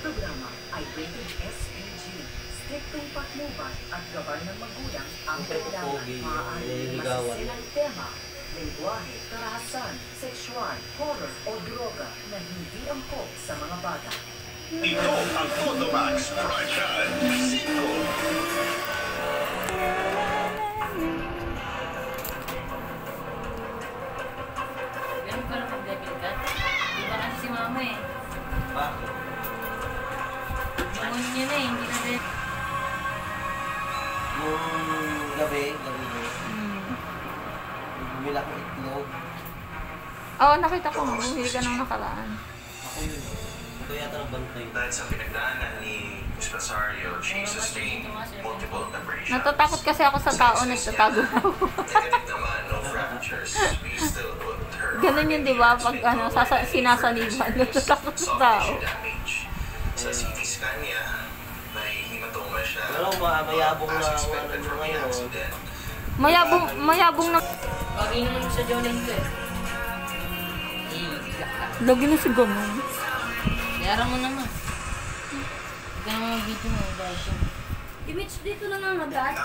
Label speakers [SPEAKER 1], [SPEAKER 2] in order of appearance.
[SPEAKER 1] programa ay rated SPG. Striktong patnubay at gabay ng magulang ang kailangan. Maaaring masasilang tema, lengguwahe, karahasan, sexual, horror o droga na hindi angkop sa mga bata.
[SPEAKER 2] Ito ang Photomax Prime Time 5.
[SPEAKER 3] Ganun ka lang mag-debit ka? Di ba kasi si mama eh?
[SPEAKER 4] Bakit?
[SPEAKER 3] Yung niya na eh, hindi na din.
[SPEAKER 4] Yung gabi. Bumila ko itlog.
[SPEAKER 5] Oo, nakita ko. Bumili ka nung nakaraan.
[SPEAKER 4] Ako yun. Ito yata ng bantay.
[SPEAKER 2] Dahil sa pinagdaanan ni Ms. Rosario, she sustained multiple abrasions.
[SPEAKER 5] Natatakot kasi ako sa tao, nagtatago ako.
[SPEAKER 2] Negative naman, no fractures. We still put her
[SPEAKER 5] Ganun yun, di ba? Pag sinasaniban, natatakot sa tao.
[SPEAKER 2] Sa CT scan niya, may hematoma siya.
[SPEAKER 4] Pero mayabong na
[SPEAKER 2] As
[SPEAKER 4] ano
[SPEAKER 2] expected from the
[SPEAKER 4] ngayon.
[SPEAKER 2] accident.
[SPEAKER 5] Mayabong na.
[SPEAKER 3] Bagay naman sa Jolan ko eh.
[SPEAKER 5] Lagi na si ganun.
[SPEAKER 3] Yaran mo naman. Huwag ka naman video mo. Image dito lang ang magat.